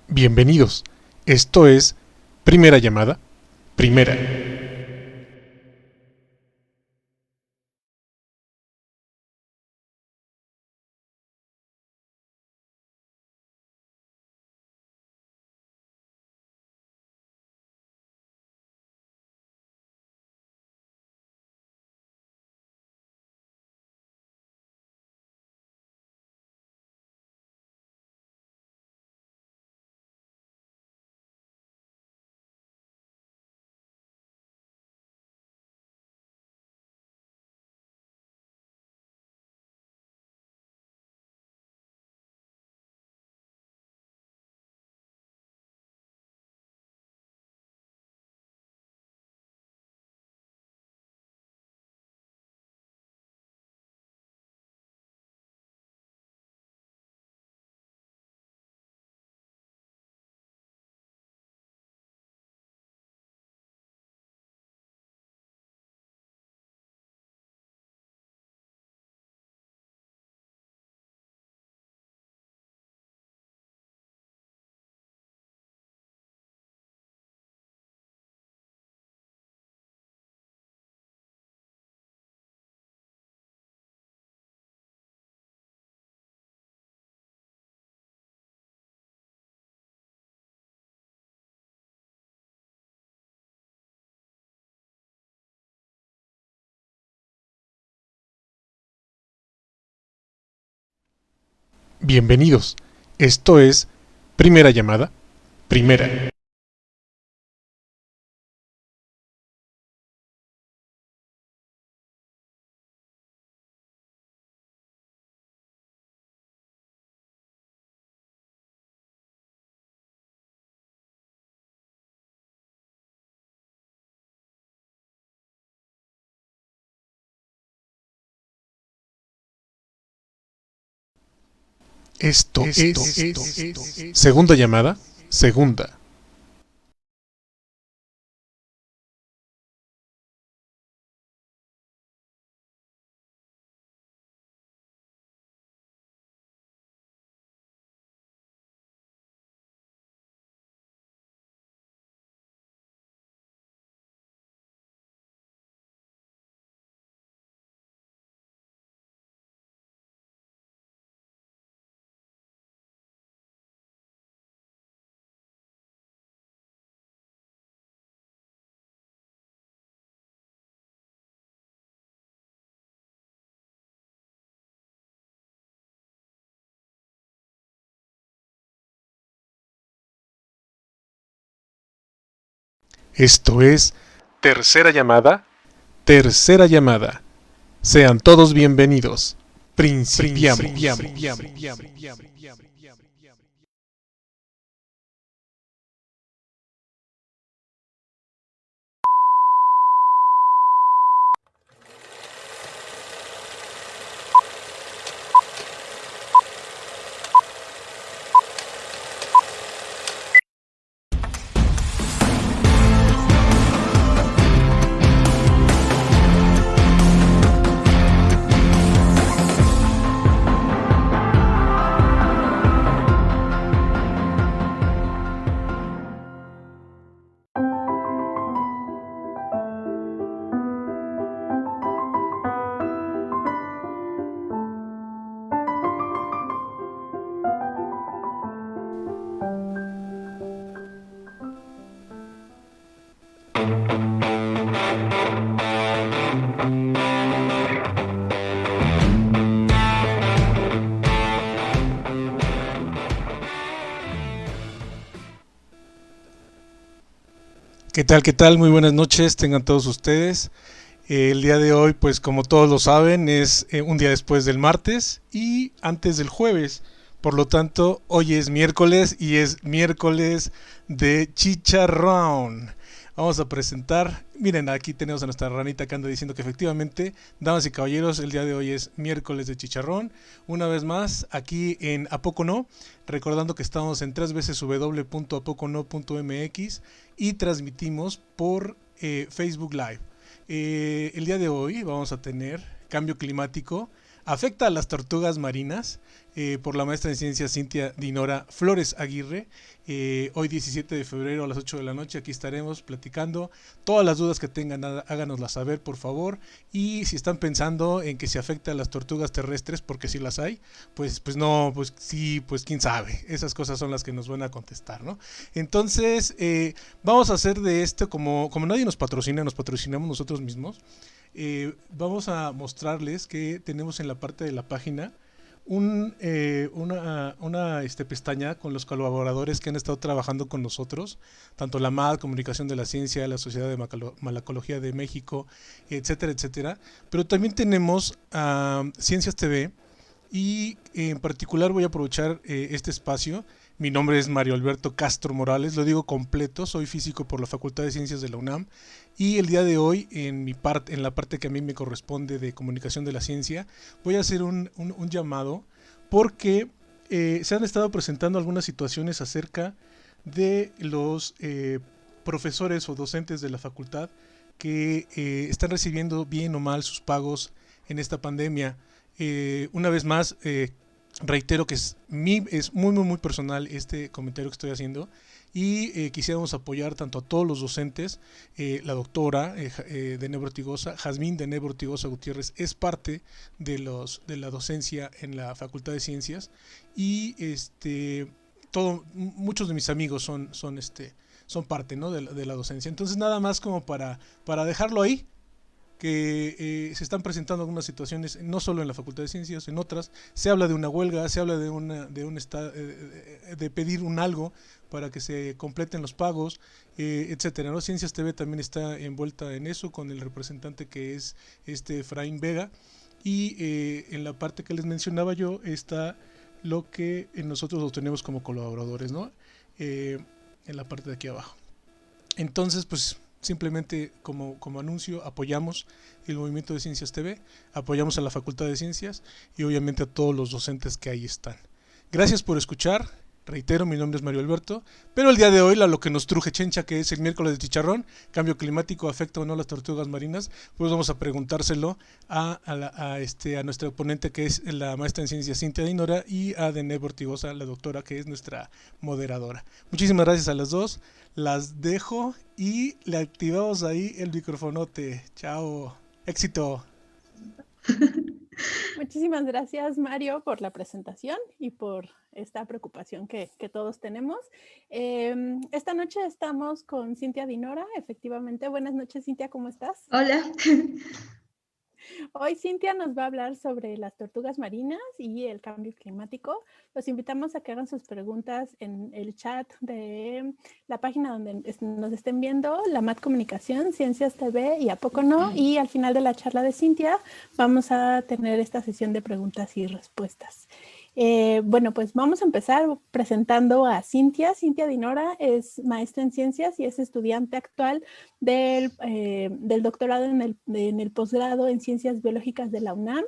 Bienvenidos. Esto es Primera Llamada. Primera. Bienvenidos. Esto es Primera Llamada. Primera. Esto es Segunda Llamada. Segunda. Esto es Tercera Llamada. Tercera Llamada. Sean todos bienvenidos. Principiamos. ¿Qué tal? ¿Qué tal? Muy buenas noches, tengan todos ustedes. El día de hoy, pues como todos lo saben, es un día después del martes y antes del jueves. Por lo tanto, hoy es miércoles y es miércoles de chicharrón. Vamos a presentar, miren, aquí tenemos a nuestra ranita que anda diciendo que efectivamente, damas y caballeros, el día de hoy es miércoles de chicharrón. Una vez más, aquí en ¿A Poco No? Recordando que estamos en www.apocono.mx y transmitimos por Facebook Live. El día de hoy vamos a tener cambio climático, afecta a las tortugas marinas. por la maestra en ciencias Cintia Dinora Flores Aguirre. Hoy 17 de febrero a las 8 de la noche aquí estaremos platicando. Todas las dudas que tengan, háganoslas saber, por favor. Y si están pensando en que se afecta a las tortugas terrestres, porque si las hay, pues no, pues sí, pues quién sabe. Esas cosas son las que nos van a contestar, ¿no? Entonces, vamos a hacer de esto, como nadie nos patrocina, nos patrocinamos nosotros mismos. Vamos a mostrarles que tenemos en la parte de la página una pestaña con los colaboradores que han estado trabajando con nosotros, tanto la MAD, Comunicación de la Ciencia, la Sociedad de Malacología de México, etcétera, etcétera. Pero también tenemos Ciencias TV, y en particular voy a aprovechar este espacio. Mi nombre es Mario Alberto Castro Morales, lo digo completo, soy físico por la Facultad de Ciencias de la UNAM, y el día de hoy en la parte que a mí me corresponde de Comunicación de la Ciencia, voy a hacer un llamado porque se han estado presentando algunas situaciones acerca de los profesores o docentes de la facultad que están recibiendo bien o mal sus pagos en esta pandemia. Una vez más, reitero que es muy personal este comentario que estoy haciendo, y quisiéramos apoyar tanto a todos los docentes. La doctora Deneb Ortigosa, Jazmín Deneb Ortigosa Gutiérrez, es parte de la docencia en la Facultad de Ciencias, y muchos de mis amigos son parte, ¿no?, de la docencia. Entonces, nada más como para dejarlo ahí, que se están presentando algunas situaciones, no solo en la Facultad de Ciencias, en otras. Se habla de una huelga, se habla de pedir un algo para que se completen los pagos, etcétera, ¿no? Ciencias TV también está envuelta en eso, con el representante que es Efraín Vega, y en la parte que les mencionaba yo está lo que nosotros lo tenemos como colaboradores, ¿no? En la parte de aquí abajo. Entonces, pues simplemente como anuncio, apoyamos el movimiento de Ciencias TV, apoyamos a la Facultad de Ciencias y obviamente a todos los docentes que ahí están. Gracias por escuchar. Reitero, mi nombre es Mario Alberto, pero el día de hoy lo que nos truje chencha, que es el miércoles de chicharrón, cambio climático, ¿afecta o no las tortugas marinas? Pues vamos a preguntárselo a nuestra oponente, que es la maestra en ciencias Cintia Dinora, y a Deneb Ortigosa, la doctora, que es nuestra moderadora. Muchísimas gracias a las dos, las dejo y le activamos ahí el microfonote. Chao, éxito. Muchísimas gracias, Mario, por la presentación y por esta preocupación que todos tenemos. Esta noche estamos con Cintia Dinora, efectivamente. Buenas noches, Cintia, ¿cómo estás? Hola. Hoy Cintia nos va a hablar sobre las tortugas marinas y el cambio climático. Los invitamos a que hagan sus preguntas en el chat de la página donde nos estén viendo, la MAD Comunicación, Ciencias TV y A Poco No. Y al final de la charla de Cintia vamos a tener esta sesión de preguntas y respuestas. Bueno, pues vamos a empezar presentando a Cintia. Cintia Dinora es maestra en ciencias y es estudiante actual del doctorado en el posgrado en ciencias biológicas de la UNAM.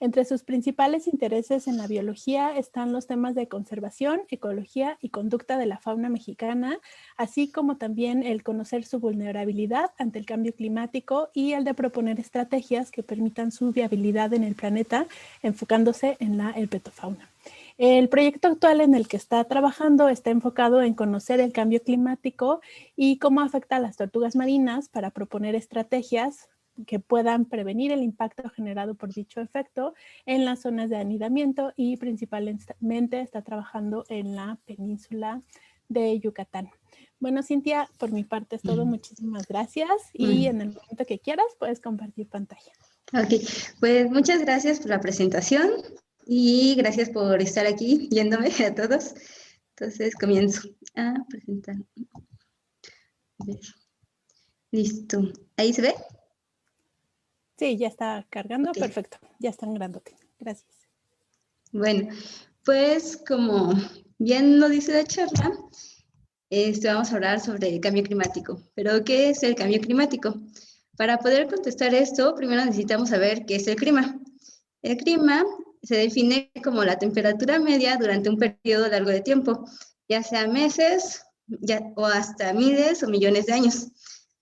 Entre sus principales intereses en la biología están los temas de conservación, ecología y conducta de la fauna mexicana, así como también el conocer su vulnerabilidad ante el cambio climático y el de proponer estrategias que permitan su viabilidad en el planeta, enfocándose en la herpetofauna. El proyecto actual en el que está trabajando está enfocado en conocer el cambio climático y cómo afecta a las tortugas marinas para proponer estrategias que puedan prevenir el impacto generado por dicho efecto en las zonas de anidamiento, y principalmente está trabajando en la península de Yucatán. Bueno, Cintia, por mi parte es todo. Muchísimas gracias y en el momento que quieras puedes compartir pantalla. Ok, pues muchas gracias por la presentación y gracias por estar aquí viéndome a todos. Entonces comienzo a presentar. A ver. Listo. ¿Ahí se ve? Sí, ya está cargando. Okay. Perfecto. Ya están grandote. Gracias. Bueno, pues como bien lo dice la charla, vamos a hablar sobre el cambio climático. ¿Pero qué es el cambio climático? Para poder contestar esto, primero necesitamos saber qué es el clima. El clima se define como la temperatura media durante un periodo largo de tiempo, ya sea meses o hasta miles o millones de años.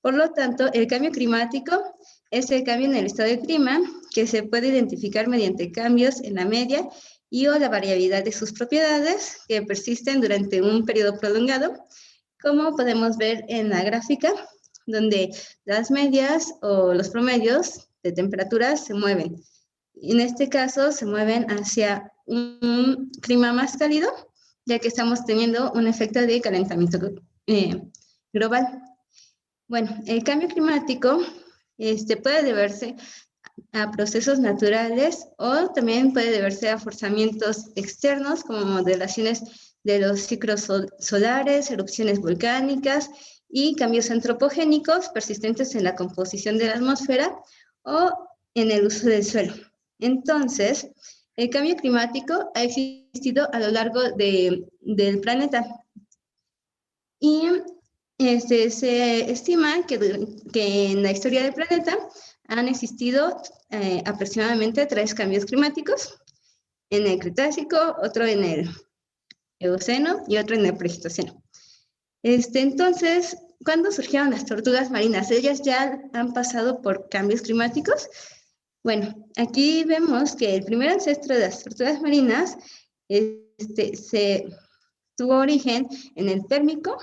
Por lo tanto, el cambio climático es el cambio en el estado del clima que se puede identificar mediante cambios en la media y o la variabilidad de sus propiedades que persisten durante un periodo prolongado, como podemos ver en la gráfica, donde las medias o los promedios de temperaturas se mueven. En este caso, se mueven hacia un clima más cálido, ya que estamos teniendo un efecto de calentamiento global. Bueno, el cambio climático puede deberse a procesos naturales o también puede deberse a forzamientos externos como modelaciones de los ciclos solares, erupciones volcánicas y cambios antropogénicos persistentes en la composición de la atmósfera o en el uso del suelo. Entonces, el cambio climático ha existido a lo largo del planeta y se estima que en la historia del planeta han existido aproximadamente 3 cambios climáticos, en el Cretácico, otro en el Eoceno y otro en el Pleistoceno. Entonces, ¿cuándo surgieron las tortugas marinas? ¿Ellas ya han pasado por cambios climáticos? Bueno, aquí vemos que el primer ancestro de las tortugas marinas tuvo origen en el Pérmico,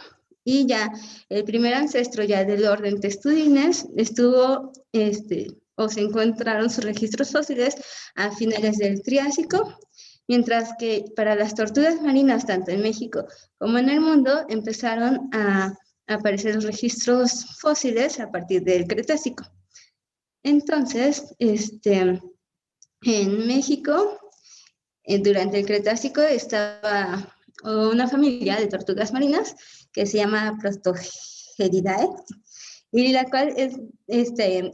y ya el primer ancestro ya del orden Testudines se encontraron sus registros fósiles a finales del Triásico, mientras que para las tortugas marinas, tanto en México como en el mundo, empezaron a aparecer los registros fósiles a partir del Cretácico. Entonces, en México, durante el Cretácico estaba una familia de tortugas marinas que se llama Protogeridae, y la cual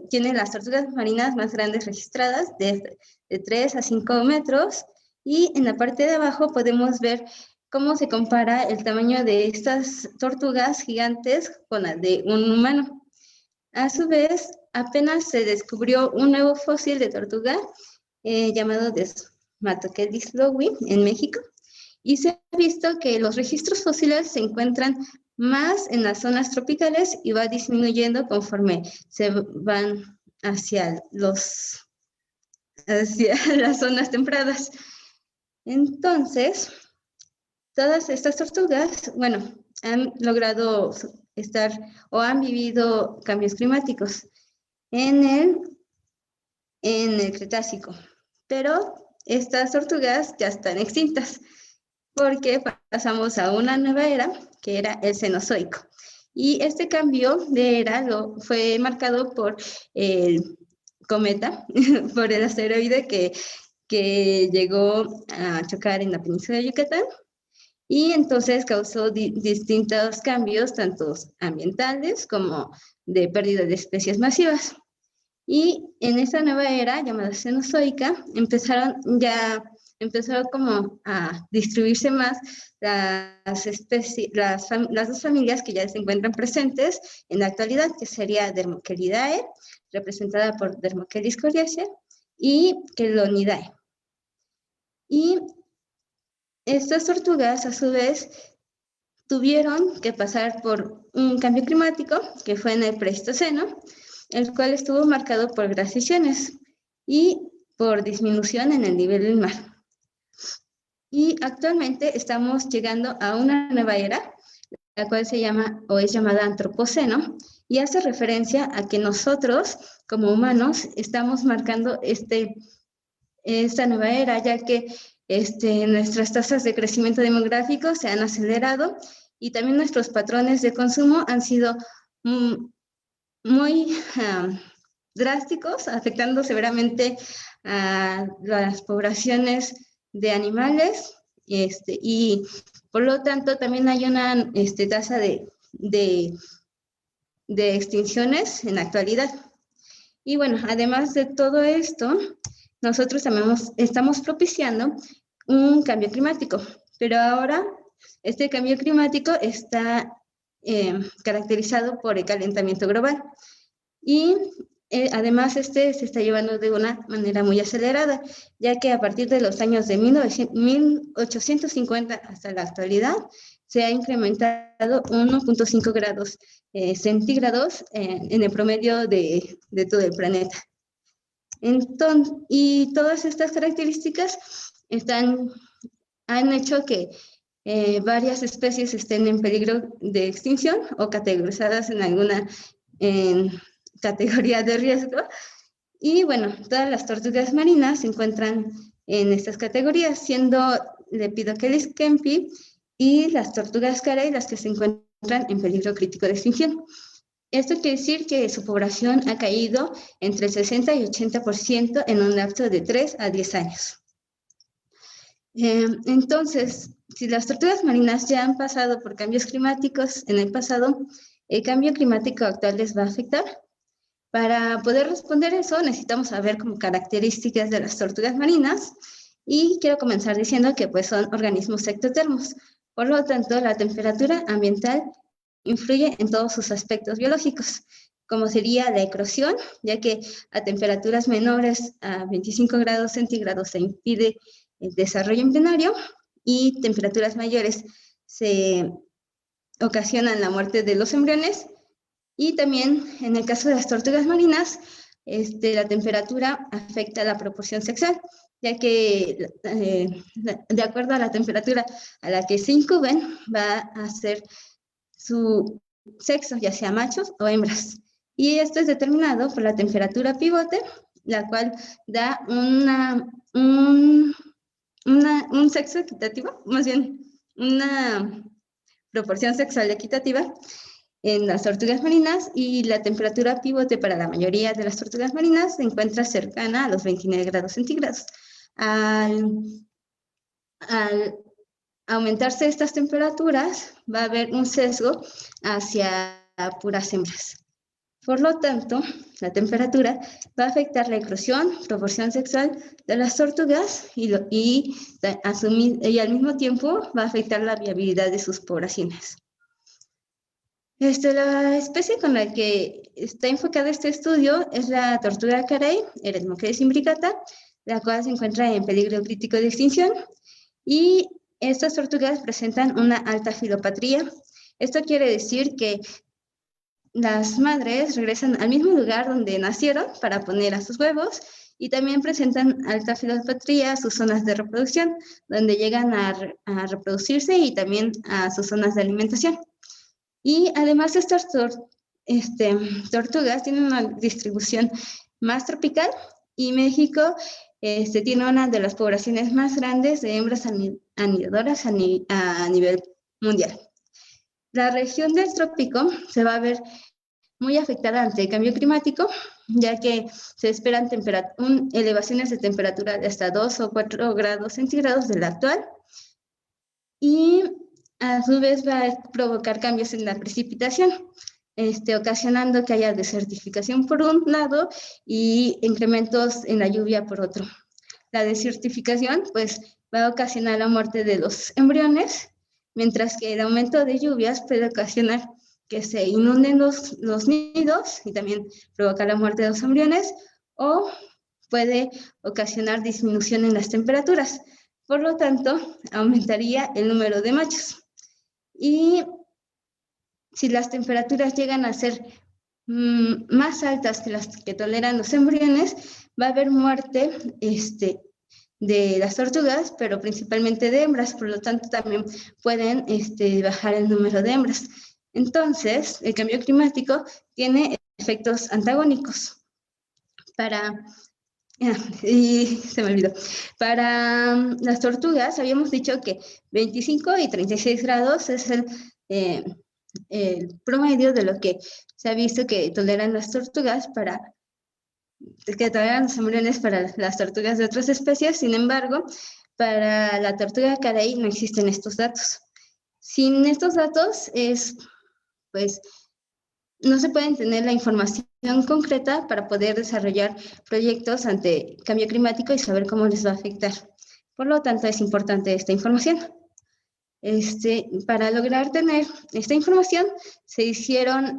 tiene las tortugas marinas más grandes registradas, de 3 a 5 metros, y en la parte de abajo podemos ver cómo se compara el tamaño de estas tortugas gigantes con la de un humano. A su vez, apenas se descubrió un nuevo fósil de tortuga llamado Desmatoquedis lowi en México, y se ha visto que los registros fósiles se encuentran más en las zonas tropicales y va disminuyendo conforme se van hacia las zonas templadas. Entonces, todas estas tortugas, bueno, han logrado estar o han vivido cambios climáticos en el Cretácico, pero estas tortugas ya están extintas porque pasamos a una nueva era, que era el Cenozoico. Y este cambio de era fue marcado por el cometa, por el asteroide que llegó a chocar en la península de Yucatán, y entonces causó distintos cambios, tanto ambientales como de pérdida de especies masivas. Y en esta nueva era, llamada Cenozoica, empezó como a distribuirse más las dos familias que ya se encuentran presentes en la actualidad, que sería Dermochelidae, representada por Dermochelis coriacea, y Chelonidae. Y estas tortugas, a su vez, tuvieron que pasar por un cambio climático, que fue en el Pleistoceno, el cual estuvo marcado por glaciaciones y por disminución en el nivel del mar. Y actualmente estamos llegando a una nueva era, la cual se llama o es llamada Antropoceno, y hace referencia a que nosotros, como humanos, estamos marcando esta nueva era, ya que nuestras tasas de crecimiento demográfico se han acelerado y también nuestros patrones de consumo han sido muy drásticos, afectando severamente a las poblaciones de animales, y por lo tanto también hay una tasa de extinciones en la actualidad. Y bueno, además de todo esto, nosotros también estamos propiciando un cambio climático, pero ahora este cambio climático está caracterizado por el calentamiento global, y además se está llevando de una manera muy acelerada, ya que a partir de los años de 1850 hasta la actualidad se ha incrementado 1.5 grados centígrados en el promedio de todo el planeta. Entonces, y todas estas características han hecho que varias especies estén en peligro de extinción o categorizadas en alguna categoría de riesgo. Y bueno, todas las tortugas marinas se encuentran en estas categorías, siendo Lepidopteris kempi y las tortugas carey las que se encuentran en peligro crítico de extinción. Esto quiere decir que su población ha caído entre el 60 y 80% en un lapso de 3 a 10 años. Entonces, si las tortugas marinas ya han pasado por cambios climáticos en el pasado, ¿el cambio climático actual les va a afectar? Para poder responder eso, necesitamos saber como características de las tortugas marinas y quiero comenzar diciendo que pues son organismos ectotermos. Por lo tanto, la temperatura ambiental influye en todos sus aspectos biológicos, como sería la eclosión, ya que a temperaturas menores a 25 grados centígrados se impide el desarrollo embrionario y temperaturas mayores se ocasionan la muerte de los embriones. Y también en el caso de las tortugas marinas, la temperatura afecta la proporción sexual, ya que de acuerdo a la temperatura a la que se incuben, va a ser su sexo, ya sea machos o hembras. Y esto es determinado por la temperatura pivote, la cual da un sexo equitativo, más bien una proporción sexual equitativa en las tortugas marinas, y la temperatura pivote para la mayoría de las tortugas marinas se encuentra cercana a los 29 grados centígrados. Al aumentarse estas temperaturas, va a haber un sesgo hacia puras hembras. Por lo tanto, la temperatura va a afectar la eclosión, proporción sexual de las tortugas y al mismo tiempo va a afectar la viabilidad de sus poblaciones. La especie con la que está enfocado este estudio es la tortuga carey, Eretmochedes imbricata, la cual se encuentra en peligro crítico de extinción, y estas tortugas presentan una alta filopatría. Esto quiere decir que las madres regresan al mismo lugar donde nacieron para poner a sus huevos, y también presentan alta filopatría a sus zonas de reproducción, donde llegan a reproducirse, y también a sus zonas de alimentación. Y además estas tortugas tienen una distribución más tropical, y México tiene una de las poblaciones más grandes de hembras anidadoras a nivel mundial. La región del trópico se va a ver muy afectada ante el cambio climático, ya que se esperan elevaciones de temperatura de hasta 2 o 4 grados centígrados de la actual, y a su vez va a provocar cambios en la precipitación, ocasionando que haya desertificación por un lado y incrementos en la lluvia por otro. La desertificación pues va a ocasionar la muerte de los embriones, mientras que el aumento de lluvias puede ocasionar que se inunden los nidos y también provocar la muerte de los embriones, o puede ocasionar disminución en las temperaturas. Por lo tanto, aumentaría el número de machos. Y si las temperaturas llegan a ser más altas que las que toleran los embriones, va a haber muerte de las tortugas, pero principalmente de hembras. Por lo tanto, también pueden bajar el número de hembras. Entonces, el cambio climático tiene efectos antagónicos. Y se me olvidó. Para las tortugas, habíamos dicho que 25 y 36 grados es el promedio de lo que se ha visto que toleran las tortugas que toleran los embriones para las tortugas de otras especies. Sin embargo, para la tortuga carey no existen estos datos. Sin estos datos, pues no se puede tener la información concreta para poder desarrollar proyectos ante cambio climático y saber cómo les va a afectar. Por lo tanto, es importante esta información. Para lograr tener esta información, se hicieron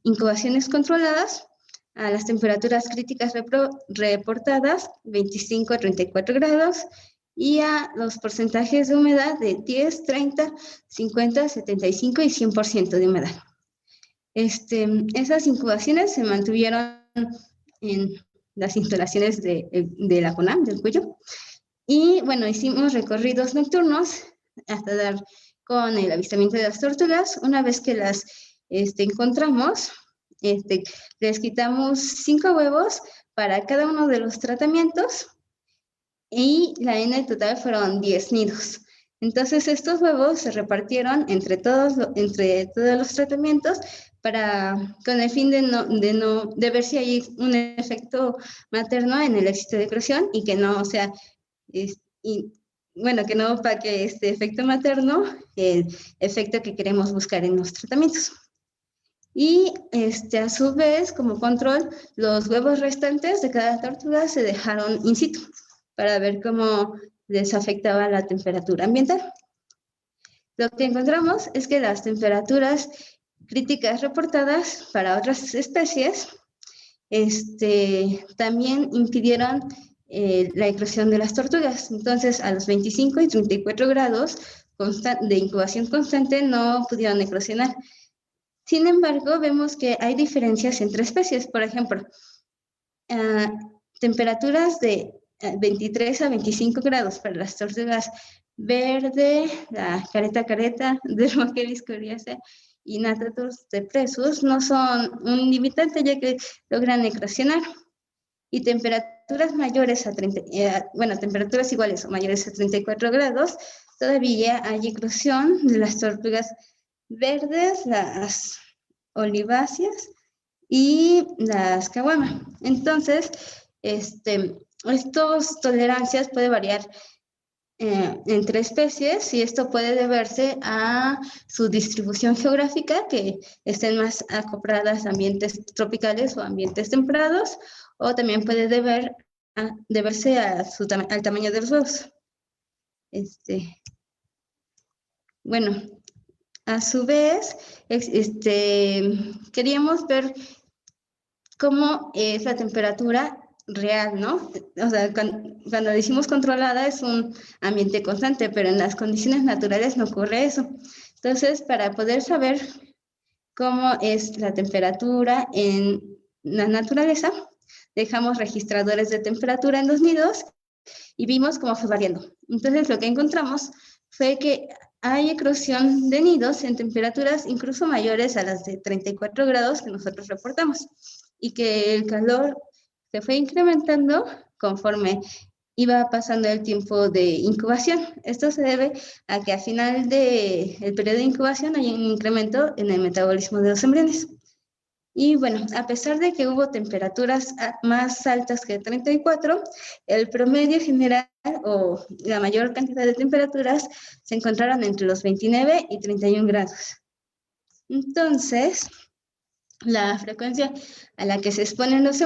incubaciones controladas a las temperaturas críticas reportadas, 25 a 34 grados, y a los porcentajes de humedad de 10, 30, 50, 75 y 100% de humedad. Esas incubaciones se mantuvieron las instalaciones de la CONAM, del Cuyo. Y bueno, hicimos recorridos nocturnos hasta dar con el avistamiento de las tortugas. Una vez que las encontramos, les quitamos 5 huevos para cada uno de los tratamientos y la N total fueron 10 nidos. Entonces estos huevos se repartieron entre todos los tratamientos con el fin de ver si hay un efecto materno en el éxito de eclosión y que no, o sea, que no opaque este efecto materno, el efecto que queremos buscar en los tratamientos. Y a su vez, como control, los huevos restantes de cada tortuga se dejaron in situ para ver cómo les afectaba la temperatura ambiental. Lo que encontramos es que las temperaturas críticas reportadas para otras especies también impidieron la eclosión de las tortugas. Entonces, a los 25 y 34 grados de incubación constante no pudieron eclosionar. Sin embargo, vemos que hay diferencias entre especies. Por ejemplo, temperaturas de 23 a 25 grados para las tortugas verde, la careta, Dermochelis coriacea y Natatus depressus no son un limitante ya que logran eclosionar. Y temperaturas mayores temperaturas iguales o mayores a 34 grados, todavía hay eclosión de las tortugas verdes, las oliváceas y las caguama. Entonces, estas tolerancias pueden variar entre especies y esto puede deberse a su distribución geográfica, que estén más acopladas a ambientes tropicales o ambientes templados, o también puede deberse al tamaño de los huevos. Bueno, a su vez, queríamos ver cómo es la temperatura real, ¿no? O sea, cuando decimos controlada es un ambiente constante, pero en las condiciones naturales no ocurre eso. Entonces, para poder saber cómo es la temperatura en la naturaleza, dejamos registradores de temperatura en los nidos y vimos cómo fue variando. Entonces, lo que encontramos fue que hay eclosión de nidos en temperaturas incluso mayores a las de 34 grados que nosotros reportamos y que el calor se fue incrementando conforme iba pasando el tiempo de incubación. Esto se debe a que al final del periodo de incubación hay un incremento en el metabolismo de los embriones. Y bueno, a pesar de que hubo temperaturas más altas que 34, el promedio general o la mayor cantidad de temperaturas se encontraron entre los 29 y 31 grados. Entonces, la frecuencia a la que se exponen los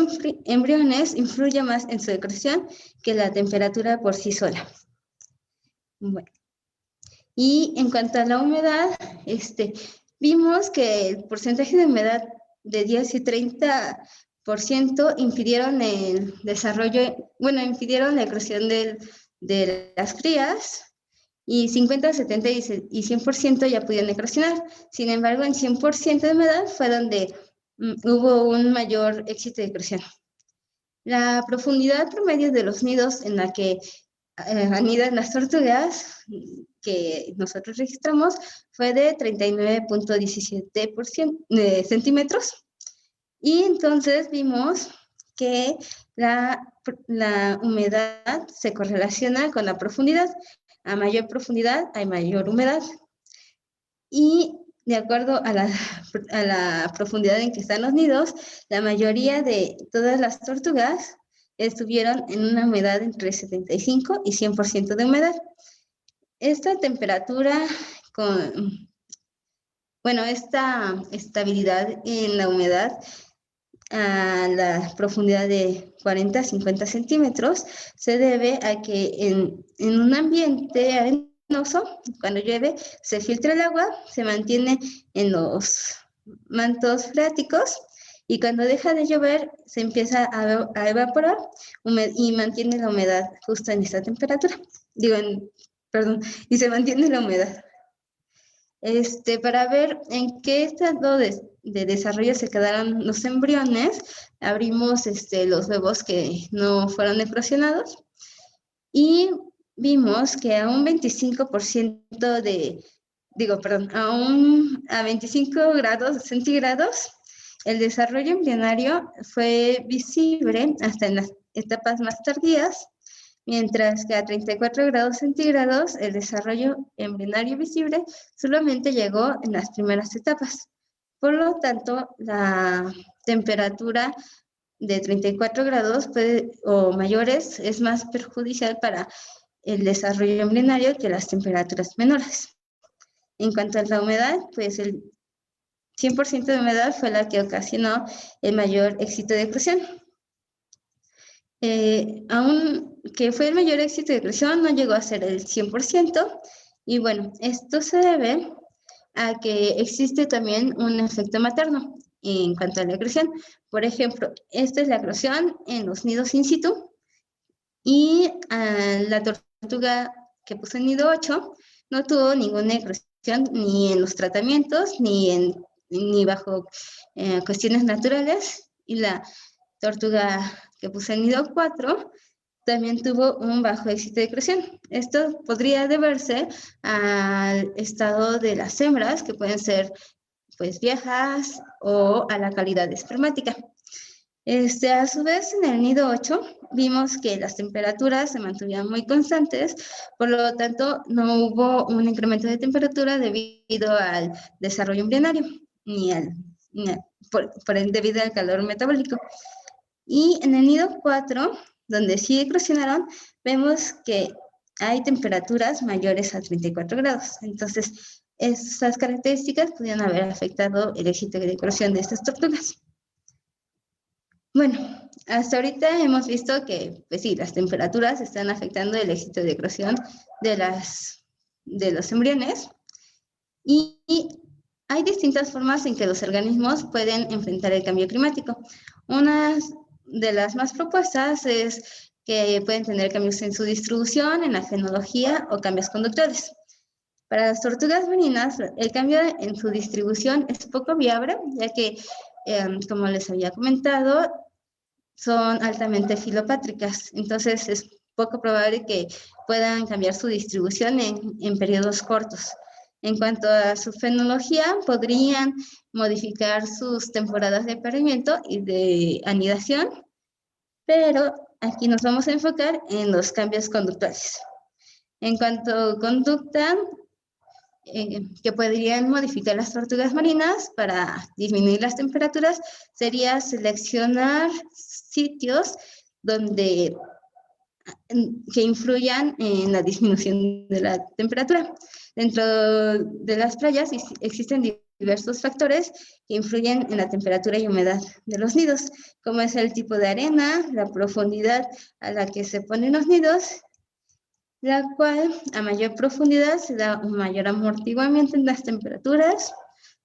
embriones influye más en su eclosión que la temperatura por sí sola. Bueno, y en cuanto a la humedad, vimos que el porcentaje de humedad de 10 y 30% impidieron el desarrollo, impidieron la eclosión de las crías, y 50, 70 y 100% ya pudieron eclosionar. Sin embargo, en 100% de humedad fue donde hubo un mayor éxito de eclosión. La profundidad promedio de los nidos en la que anidan las tortugas que nosotros registramos fue de 39.17 centímetros. Y entonces vimos que la humedad se correlaciona con la profundidad. A mayor profundidad hay mayor humedad. Y de acuerdo a la profundidad en que están los nidos, la mayoría de todas las tortugas estuvieron en una humedad entre 75 y 100% de humedad. Esta temperatura esta estabilidad en la humedad a la profundidad de 40 a 50 centímetros se debe a que en un ambiente arenoso, cuando llueve, se filtra el agua, se mantiene en los mantos freáticos y cuando deja de llover se empieza a evaporar y mantiene la humedad justo en esta temperatura. Y se mantiene la humedad. Para ver en qué estado de desarrollo se quedaron los embriones, abrimos los huevos que no fueron eclosionados y vimos que a un 25% a 25 grados centígrados, el desarrollo embrionario fue visible hasta en las etapas más tardías, mientras que a 34 grados centígrados el desarrollo embrionario visible solamente llegó en las primeras etapas. Por lo tanto, la temperatura de 34 grados o mayores es más perjudicial para el desarrollo embrionario que las temperaturas menores. En cuanto a la humedad, pues el 100% de humedad fue la que ocasionó el mayor éxito de eclosión. Aunque fue el mayor éxito de eclosión, no llegó a ser el 100%. Y bueno, esto se debe a que existe también un efecto materno en cuanto a la eclosión. Por ejemplo, esta es la eclosión en los nidos in situ. Y la tortuga que puso en nido 8 no tuvo ninguna eclosión ni en los tratamientos ni bajo cuestiones naturales. Y la tortuga que puso en nido 4 también tuvo un bajo éxito de eclosión. Esto podría deberse al estado de las hembras, que pueden ser pues viejas, o a la calidad espermática. A su vez, en el nido 8 vimos que las temperaturas se mantuvieron muy constantes, por lo tanto no hubo un incremento de temperatura debido al desarrollo embrionario, debido al calor metabólico. Y en el nido 4, donde sí eclosionaron, vemos que hay temperaturas mayores a 34 grados. Entonces, esas características pudieron haber afectado el éxito de eclosión de estas tortugas. Bueno, hasta ahorita hemos visto que, pues sí, las temperaturas están afectando el éxito de eclosión de los embriones, y hay distintas formas en que los organismos pueden enfrentar el cambio climático. Una de las más propuestas es que pueden tener cambios en su distribución, en la fenología o cambios conductuales. Para las tortugas marinas, el cambio en su distribución es poco viable, ya que, como les había comentado, son altamente filopátricas, entonces es poco probable que puedan cambiar su distribución en periodos cortos. En cuanto a su fenología, podrían modificar sus temporadas de apareamiento y de anidación, pero aquí nos vamos a enfocar en los cambios conductuales. En cuanto a conducta, que podrían modificar las tortugas marinas para disminuir las temperaturas, sería seleccionar sitios que influyan en la disminución de la temperatura. Dentro de las playas existen diversos factores que influyen en la temperatura y humedad de los nidos, como es el tipo de arena, la profundidad a la que se ponen los nidos, la cual a mayor profundidad se da un mayor amortiguamiento en las temperaturas,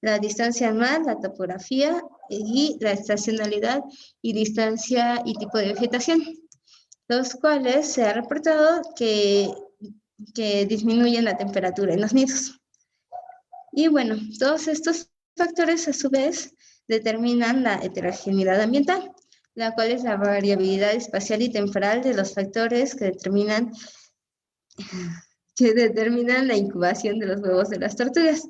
la distancia al mar, la topografía y la estacionalidad y distancia y tipo de vegetación, los cuales se ha reportado que disminuyen la temperatura en los nidos. Y bueno, todos estos factores a su vez determinan la heterogeneidad ambiental, la cual es la variabilidad espacial y temporal de los factores que determinan la incubación de los huevos de las tortugas.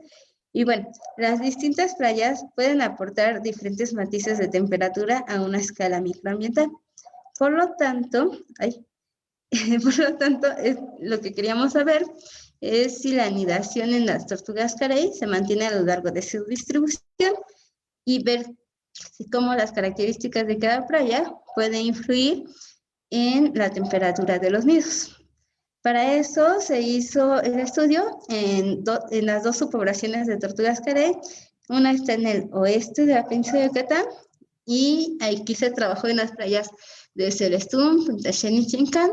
Y bueno, las distintas playas pueden aportar diferentes matices de temperatura a una escala microambiental. Por lo tanto, lo que queríamos saber es si la anidación en las tortugas carey se mantiene a lo largo de su distribución y ver cómo las características de cada playa pueden influir en la temperatura de los nidos. Para eso se hizo el estudio en las dos subpoblaciones de tortugas carey. Una está en el oeste de la península de Yucatán y aquí se trabajó en las playas de Celestún, Punta Xen y Chincán,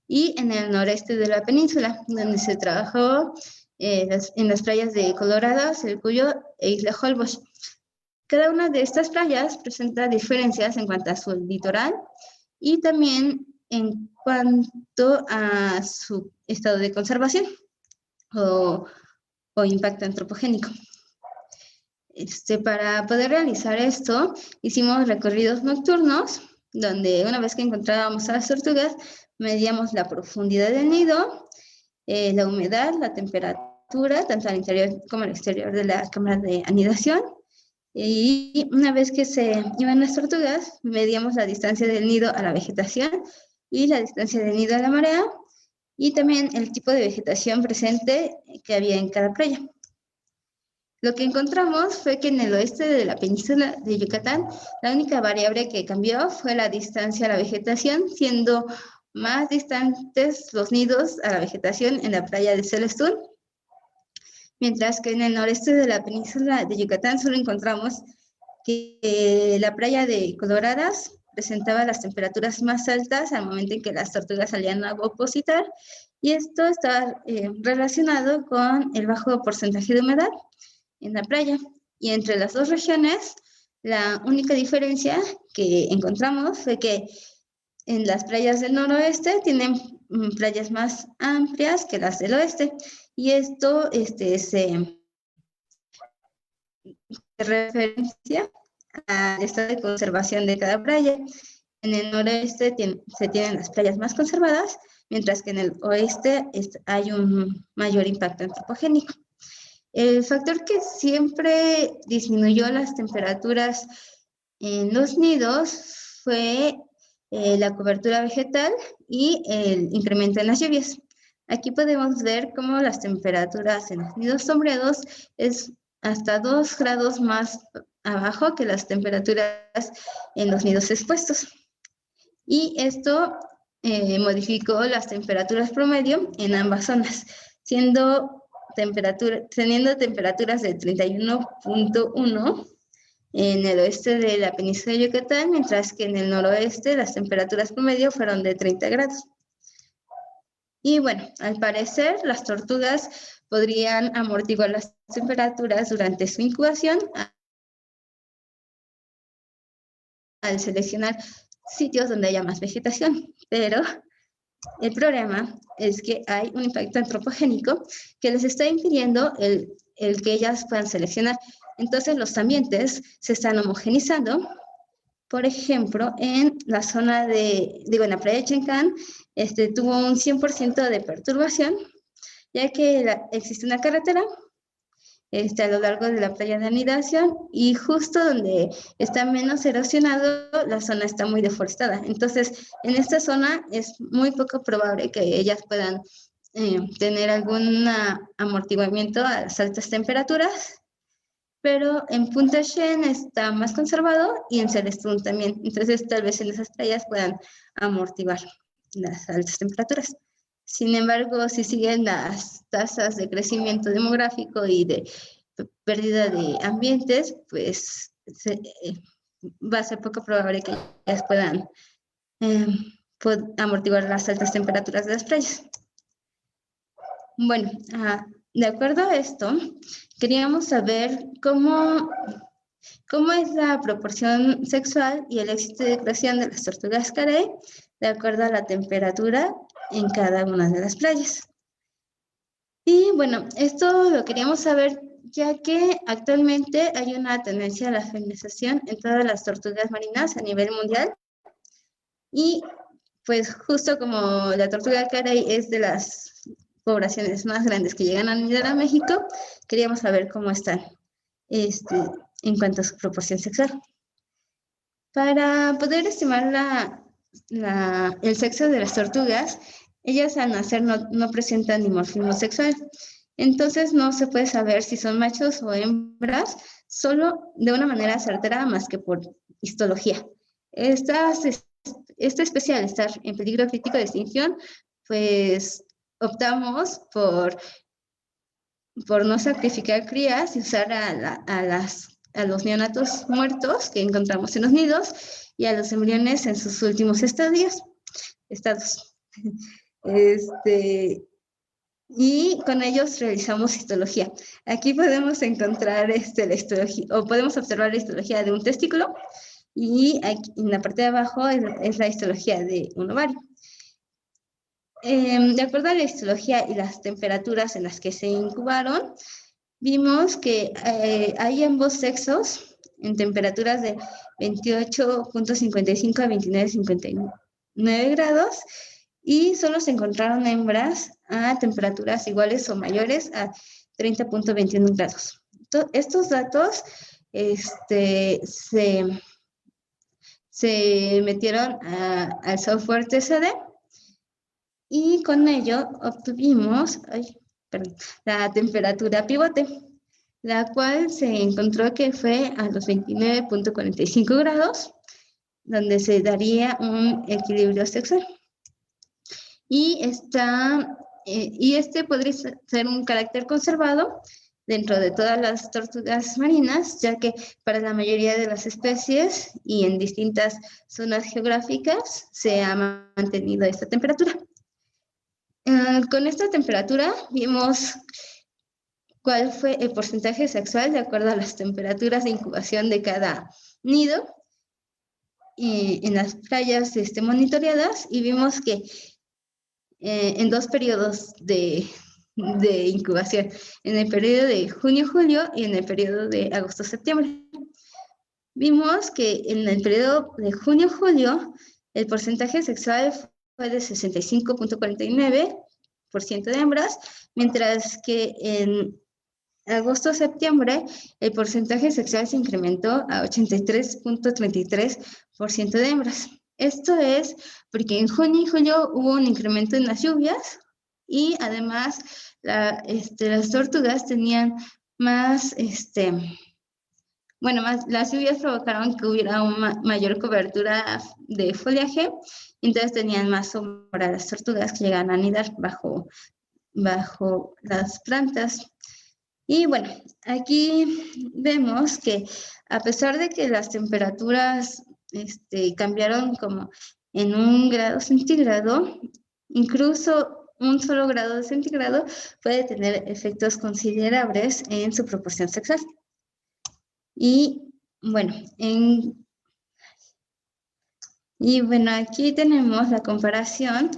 y en el noreste de la península, donde se trabajó en las playas de Colorado, Selcuyo e Isla Holbox. Cada una de estas playas presenta diferencias en cuanto a su litoral y también en cuanto a su estado de conservación o o impacto antropogénico. Para poder realizar esto, hicimos recorridos nocturnos, donde una vez que encontrábamos a las tortugas, medíamos la profundidad del nido, la humedad, la temperatura, tanto al interior como al exterior de la cámara de anidación. Y una vez que se iban las tortugas, medíamos la distancia del nido a la vegetación y la distancia del nido a la marea, y también el tipo de vegetación presente que había en cada playa. Lo que encontramos fue que en el oeste de la península de Yucatán, la única variable que cambió fue la distancia a la vegetación, siendo más distantes los nidos a la vegetación en la playa de Celestún, mientras que en el noreste de la península de Yucatán solo encontramos que la playa de Coloradas presentaba las temperaturas más altas al momento en que las tortugas salían a opositar, y esto está relacionado con el bajo porcentaje de humedad en la playa. Y entre las dos regiones, la única diferencia que encontramos fue que en las playas del noroeste tienen playas más amplias que las del oeste, y esto se referencia al estado de conservación de cada playa. En el noreste se tienen las playas más conservadas, mientras que en el oeste hay un mayor impacto antropogénico. El factor que siempre disminuyó las temperaturas en los nidos fue la cobertura vegetal y el incremento en las lluvias. Aquí podemos ver cómo las temperaturas en los nidos sombreados es hasta 2 grados más abajo que las temperaturas en los nidos expuestos. Y esto modificó las temperaturas promedio en ambas zonas, teniendo temperaturas de 31.1 en el oeste de la península de Yucatán, mientras que en el noroeste las temperaturas promedio fueron de 30 grados. Y bueno, al parecer las tortugas podrían amortiguar las temperaturas durante su incubación al seleccionar sitios donde haya más vegetación, pero el problema es que hay un impacto antropogénico que les está impidiendo el que ellas puedan seleccionar. Entonces los ambientes se están homogenizando. Por ejemplo, en la zona en la playa de Chencán, tuvo un 100% de perturbación, ya que existe una carretera a lo largo de la playa de anidación, y justo donde está menos erosionado, la zona está muy deforestada. Entonces, en esta zona es muy poco probable que ellas puedan tener algún amortiguamiento a las altas temperaturas, pero en Punta Shen está más conservado y en Celestún también. Entonces, tal vez en esas playas puedan amortiguar las altas temperaturas. Sin embargo, si siguen las tasas de crecimiento demográfico y de pérdida de ambientes, pues va a ser poco probable que ellas puedan amortiguar las altas temperaturas de las playas. Bueno, de acuerdo a esto, queríamos saber cómo es la proporción sexual y el éxito de creación de las tortugas carey de acuerdo a la temperatura en cada una de las playas. Y bueno, esto lo queríamos saber ya que actualmente hay una tendencia a la feminización en todas las tortugas marinas a nivel mundial, y pues justo como la tortuga carey es de las poblaciones más grandes que llegan a anidar a México, queríamos saber cómo están en cuanto a su proporción sexual. Para poder estimar el sexo de las tortugas, ellas al nacer no presentan dimorfismo sexual. Entonces no se puede saber si son machos o hembras solo de una manera certera más que por histología. Esta especie, al estar en peligro crítico de extinción, pues optamos por no sacrificar crías y usar a los neonatos muertos que encontramos en los nidos y a los embriones en sus últimos estados. Y con ellos realizamos histología. Aquí podemos encontrar la histología, o podemos observar la histología de un testículo, y aquí, en la parte de abajo es la histología de un ovario. De acuerdo a la histología y las temperaturas en las que se incubaron, vimos que hay ambos sexos en temperaturas de 28.55 a 29.59 grados y solo se encontraron hembras a temperaturas iguales o mayores a 30.21 grados. Estos datos se metieron al software TCD y con ello obtuvimos la temperatura pivote, la cual se encontró que fue a los 29.45 grados, donde se daría un equilibrio sexual. Y este podría ser un carácter conservado dentro de todas las tortugas marinas, ya que para la mayoría de las especies y en distintas zonas geográficas se ha mantenido esta temperatura. Con esta temperatura vimos cuál fue el porcentaje sexual de acuerdo a las temperaturas de incubación de cada nido en las playas monitoreadas, y vimos que en dos periodos de incubación, en el periodo de junio-julio y en el periodo de agosto-septiembre. Vimos que en el periodo de junio-julio el porcentaje sexual fue de 65.49% de hembras, mientras que en agosto-septiembre el porcentaje sexual se incrementó a 83.33% de hembras. Esto es porque en junio y julio hubo un incremento en las lluvias y además las tortugas tenían más, las lluvias provocaron que hubiera una mayor cobertura de follaje, entonces tenían más sombra las tortugas que llegan a anidar bajo las plantas. Y bueno, aquí vemos que a pesar de que las temperaturas cambiaron como en 1 grado centígrado, incluso un solo grado centígrado puede tener efectos considerables en su proporción sexual. Y bueno, aquí tenemos la comparación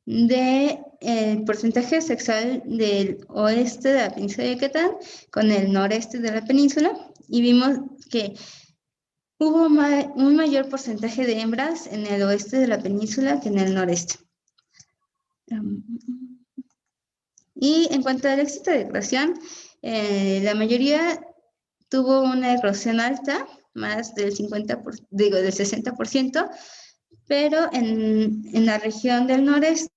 del porcentaje sexual del oeste de la península de Yucatán con el noreste de la península, y vimos que hubo un mayor porcentaje de hembras en el oeste de la península que en el noreste. Y en cuanto al éxito de eclosión, la mayoría tuvo una eclosión alta, más del 60%, pero en la región del noreste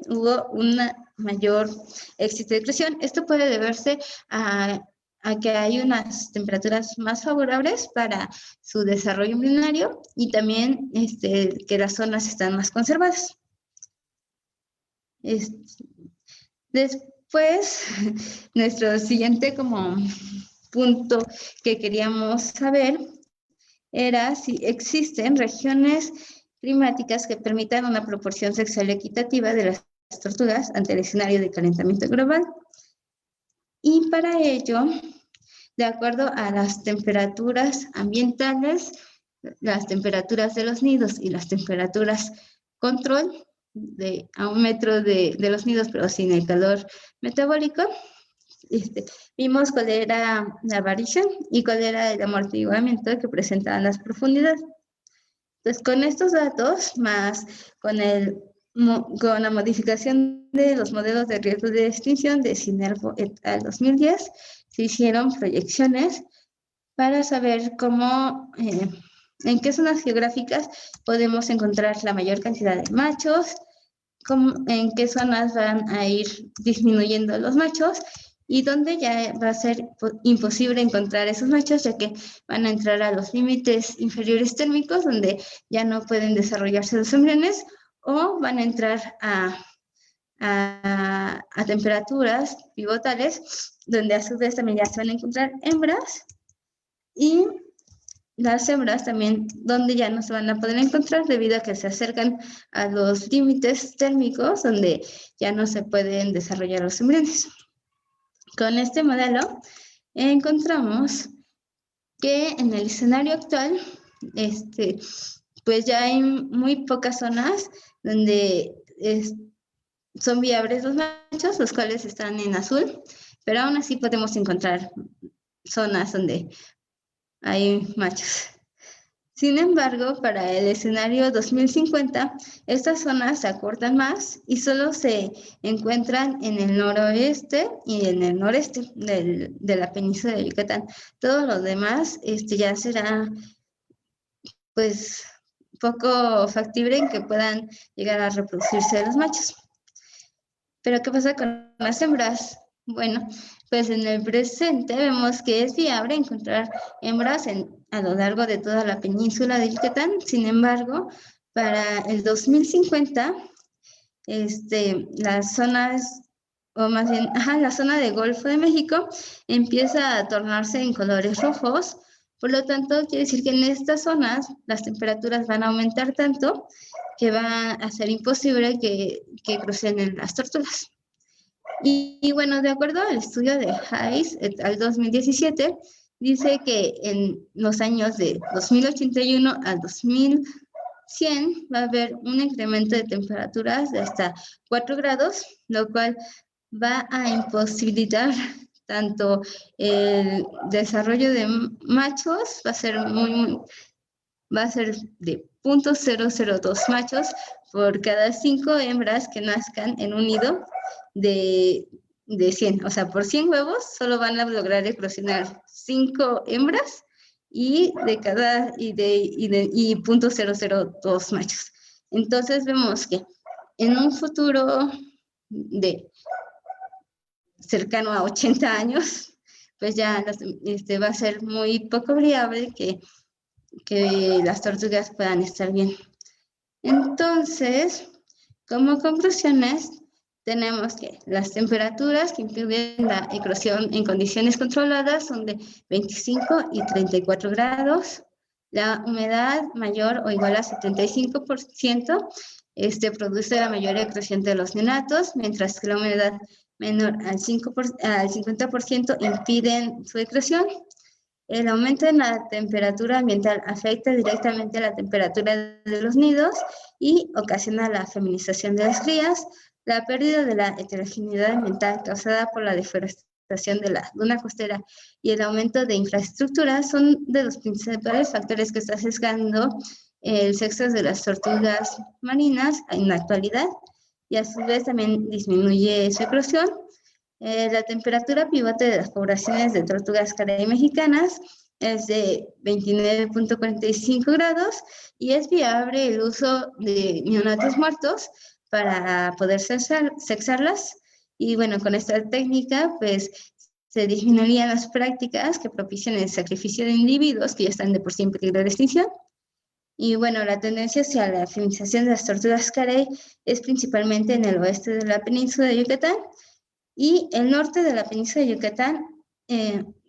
hubo una mayor éxito de eclosión. Esto puede deberse a que hay unas temperaturas más favorables para su desarrollo embrionario y también que las zonas están más conservadas. Después, nuestro siguiente punto que queríamos saber era si existen regiones climáticas que permitan una proporción sexual equitativa de las tortugas ante el escenario de calentamiento global. Y para ello, de acuerdo a las temperaturas ambientales, las temperaturas de los nidos y las temperaturas control a 1 metro de los nidos, pero sin el calor metabólico, vimos cuál era la variación y cuál era el amortiguamiento que presentaban las profundidades. Entonces, con estos datos, más con la modificación de los modelos de riesgo de extinción de Sinervo et al. 2010, se hicieron proyecciones para saber en qué zonas geográficas podemos encontrar la mayor cantidad de machos, en qué zonas van a ir disminuyendo los machos y dónde ya va a ser imposible encontrar esos machos, ya que van a entrar a los límites inferiores térmicos, donde ya no pueden desarrollarse los embriones, o van a entrar a temperaturas pivotales, donde a su vez también ya se van a encontrar hembras, y las hembras también donde ya no se van a poder encontrar debido a que se acercan a los límites térmicos donde ya no se pueden desarrollar los embriones. Con este modelo encontramos que en el escenario actual pues ya hay muy pocas zonas donde son viables los machos, los cuales están en azul, pero aún así podemos encontrar zonas donde hay machos. Sin embargo, para el escenario 2050, estas zonas se acortan más y solo se encuentran en el noroeste y en el noreste de la península de Yucatán. Todo lo demás ya será pues poco factible en que puedan llegar a reproducirse los machos. Pero ¿qué pasa con las hembras? Bueno, pues en el presente vemos que es viable encontrar hembras a lo largo de toda la península de Yucatán. Sin embargo, para el 2050, las zonas, o más bien, la zona del Golfo de México empieza a tornarse en colores rojos. Por lo tanto, quiere decir que en estas zonas las temperaturas van a aumentar tanto que va a ser imposible que crucen las tortugas. Y bueno, de acuerdo al estudio de Hayes et al 2017, dice que en los años de 2081 al 2100 va a haber un incremento de temperaturas de hasta 4 grados, lo cual va a imposibilitar tanto el desarrollo de machos, va a ser de 0.002 machos por cada 5 hembras que nazcan en un nido de 100. O sea, por 100 huevos solo van a lograr eclosionar 5 hembras y 0.002 machos. Entonces vemos que en un futuro cercano a 80 años, pues ya va a ser muy poco viable que las tortugas puedan estar bien. Entonces, como conclusiones, tenemos que las temperaturas que impiden la eclosión en condiciones controladas son de 25 y 34 grados. La humedad mayor o igual a 75% produce la mayor eclosión de los neonatos, mientras que la humedad menor al 50% impiden su eclosión. El aumento en la temperatura ambiental afecta directamente a la temperatura de los nidos y ocasiona la feminización de las crías. La pérdida de la heterogeneidad ambiental causada por la deforestación de la duna costera y el aumento de infraestructura son de los principales factores que están sesgando el sexo de las tortugas marinas en la actualidad, y a su vez también disminuye su eclosión. La temperatura pivote de las poblaciones de tortugas carey mexicanas es de 29.45 grados y es viable el uso de neonatos muertos para poder sexarlas. Y bueno, con esta técnica pues se disminuirían las prácticas que propician el sacrificio de individuos que ya están de por sí en peligro de extinción. Y bueno, la tendencia hacia la feminización de las tortugas carey es principalmente en el oeste de la península de Yucatán, y el norte de la península de Yucatán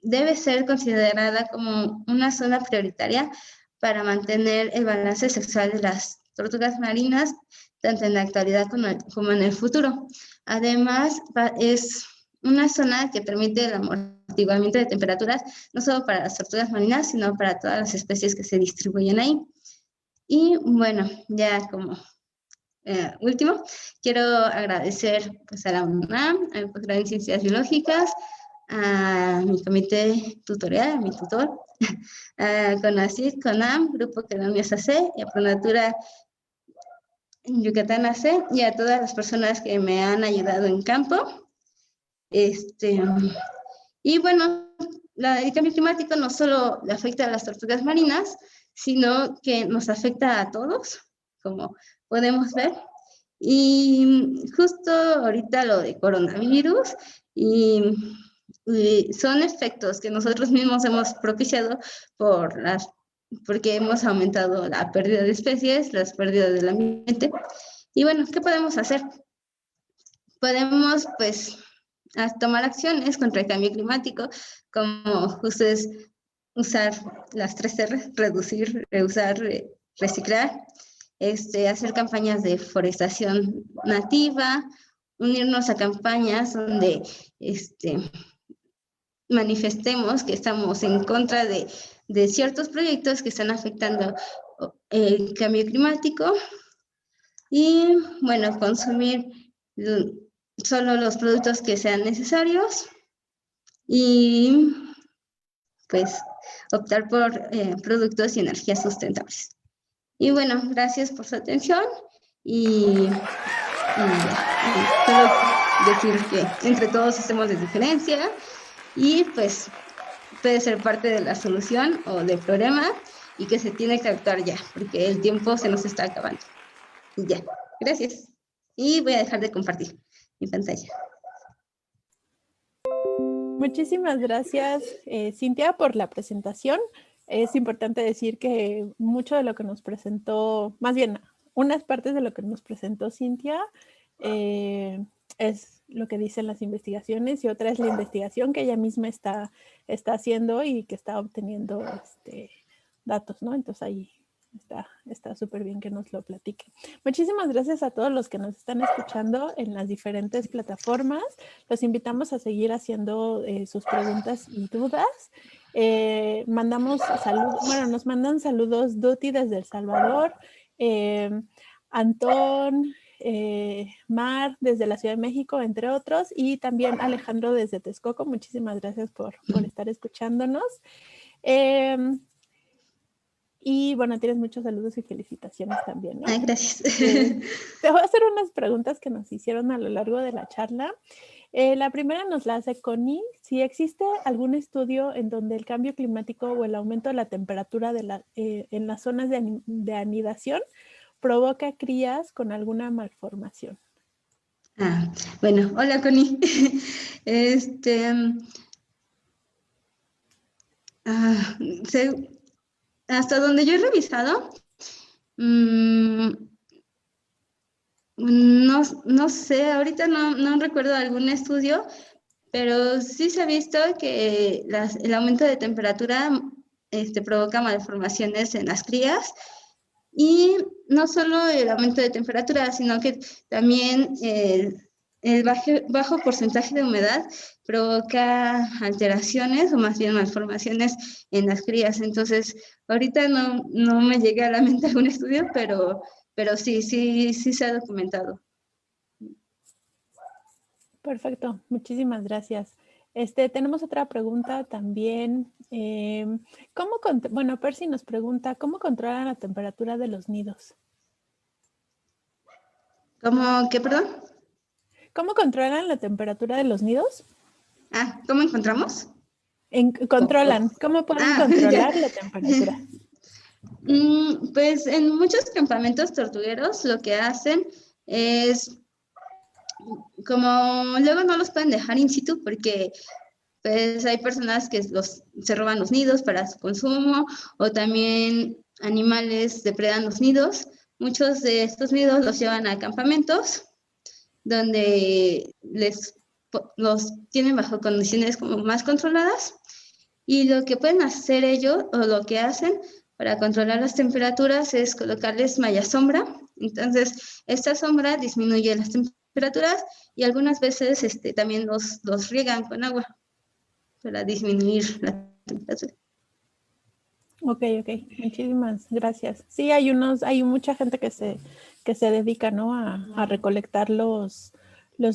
debe ser considerada como una zona prioritaria para mantener el balance sexual de las tortugas marinas, tanto en la actualidad como en el futuro. Además, es una zona que permite el amortiguamiento de temperaturas, no solo para las tortugas marinas, sino para todas las especies que se distribuyen ahí. Y bueno, ya como último, quiero agradecer pues, a la UNAM, a mi posgrado en Ciencias Biológicas, a mi comité tutorial, a mi tutor, a CONACYT, CONAM, Grupo Quelonios AC, y a Pronatura Yucatán AC, y a todas las personas que me han ayudado en campo. Y bueno, el cambio climático no solo le afecta a las tortugas marinas, sino que nos afecta a todos, como podemos ver. Y justo ahorita lo de coronavirus, y son efectos que nosotros mismos hemos propiciado porque hemos aumentado la pérdida de especies, las pérdidas del ambiente. Y bueno, ¿qué podemos hacer? Podemos pues tomar acciones contra el cambio climático, como justo es usar las 3 R, reducir, reusar, reciclar, hacer campañas de forestación nativa, unirnos a campañas donde manifestemos que estamos en contra de ciertos proyectos que están afectando el cambio climático, y bueno, consumir solo los productos que sean necesarios, y pues optar por productos y energías sustentables. Y bueno, gracias por su atención y solo decir que entre todos hacemos la diferencia y pues puede ser parte de la solución o del problema y que se tiene que actuar ya, porque el tiempo se nos está acabando. Y ya, gracias. Y voy a dejar de compartir mi pantalla. Muchísimas gracias, Cintia, por la presentación. Es importante decir que mucho de lo que nos presentó, más bien unas partes de lo que nos presentó Cintia, es lo que dicen las investigaciones y otra es la investigación que ella misma está haciendo y que está obteniendo datos, ¿no? Entonces ahí está súper bien que nos lo platique. Muchísimas gracias a todos los que nos están escuchando en las diferentes plataformas. Los invitamos a seguir haciendo sus preguntas y dudas. Mandamos saludos, bueno, nos mandan saludos Duty desde El Salvador, Antón, Mar desde la Ciudad de México, entre otros, y también Alejandro desde Texcoco. Muchísimas gracias por estar escuchándonos. Y bueno, tienes muchos saludos y felicitaciones también, ¿no? Ay, gracias. Te voy a hacer unas preguntas que nos hicieron a lo largo de la charla. La primera nos la hace Connie. Si existe algún estudio en donde el cambio climático o el aumento de la temperatura en las zonas de anidación provoca crías con alguna malformación. Bueno, hola Connie. Hasta donde yo he revisado, no sé, ahorita no recuerdo algún estudio, pero sí se ha visto que el aumento de temperatura provoca malformaciones en las crías. Y no solo el aumento de temperatura, sino que también el bajo porcentaje de humedad provoca alteraciones o más bien malformaciones en las crías. Entonces, ahorita no me llega a la mente algún estudio, pero sí se ha documentado. Perfecto, muchísimas gracias. Tenemos otra pregunta también. Bueno, Percy nos pregunta, ¿cómo controlan la temperatura de los nidos? ¿Cómo qué, perdón? ¿Cómo controlan la temperatura de los nidos? ¿Cómo encontramos? Controlan. ¿Cómo pueden controlar la temperatura? Pues en muchos campamentos tortugueros lo que hacen es, como luego no los pueden dejar in situ porque pues hay personas que se roban los nidos para su consumo o también animales depredan los nidos. Muchos de estos nidos los llevan a campamentos donde los tienen bajo condiciones como más controladas y lo que pueden hacer ellos o lo que hacen para controlar las temperaturas es colocarles malla sombra. Entonces, esta sombra disminuye las temperaturas y algunas veces también los riegan con agua para disminuir la temperatura. Ok, muchísimas gracias. Sí, hay mucha gente que se dedica, ¿no? a recolectar los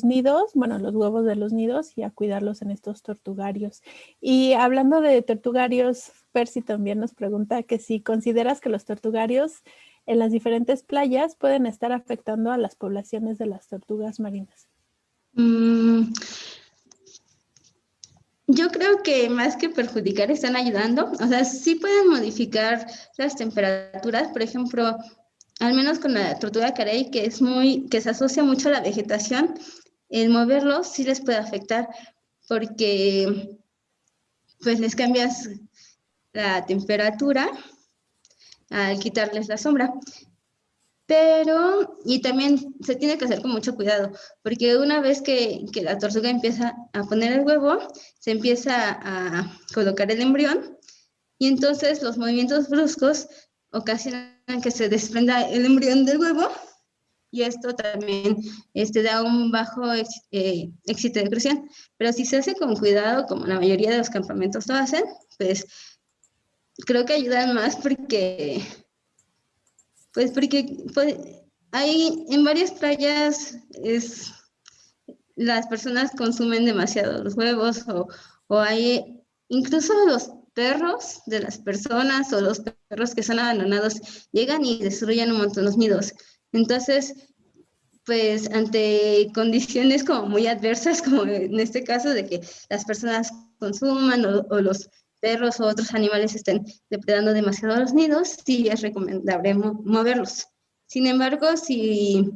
nidos, bueno, los huevos de los nidos y a cuidarlos en estos tortugarios. Y hablando de tortugarios, Percy también nos pregunta que si consideras que los tortugarios en las diferentes playas pueden estar afectando a las poblaciones de las tortugas marinas. Yo creo que más que perjudicar están ayudando, o sea, sí pueden modificar las temperaturas, por ejemplo, al menos con la tortuga carey, que se asocia mucho a la vegetación, el moverlos sí les puede afectar porque pues les cambias la temperatura al quitarles la sombra. Y también se tiene que hacer con mucho cuidado, porque una vez que la tortuga empieza a poner el huevo, se empieza a colocar el embrión, y entonces los movimientos bruscos ocasionan que se desprenda el embrión del huevo, y esto también da un bajo éxito de creación. Pero si se hace con cuidado, como la mayoría de los campamentos lo hacen, pues creo que ayudan más porque hay en varias playas las personas consumen demasiado los huevos o hay incluso los perros de las personas o los perros que son abandonados llegan y destruyen un montón los nidos. Entonces, pues ante condiciones como muy adversas, como en este caso de que las personas consuman o los perros o otros animales estén depredando demasiado los nidos, sí es recomendable moverlos. Sin embargo, si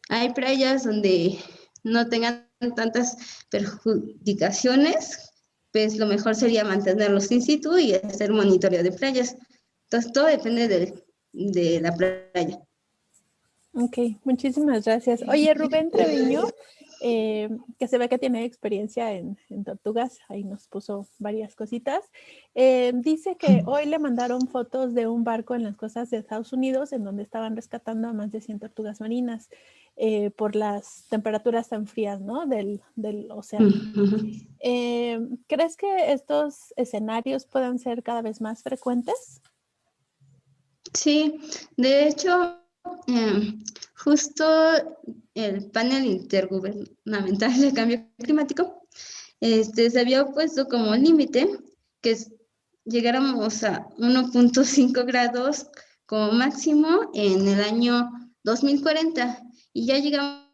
hay playas donde no tengan tantas perjudicaciones, pues lo mejor sería mantenerlos in situ y hacer monitoreo de playas. Entonces, todo depende de la playa. Ok, muchísimas gracias. Oye, Rubén Treviño, que se ve que tiene experiencia en tortugas, ahí nos puso varias cositas. Dice que hoy le mandaron fotos de un barco en las costas de Estados Unidos en donde estaban rescatando a más de 100 tortugas marinas por las temperaturas tan frías, ¿no? Del océano. ¿Crees que estos escenarios puedan ser cada vez más frecuentes? Sí, de hecho, justo el panel intergubernamental de cambio climático se había puesto como límite que llegáramos a 1.5 grados como máximo en el año 2040 y ya llegamos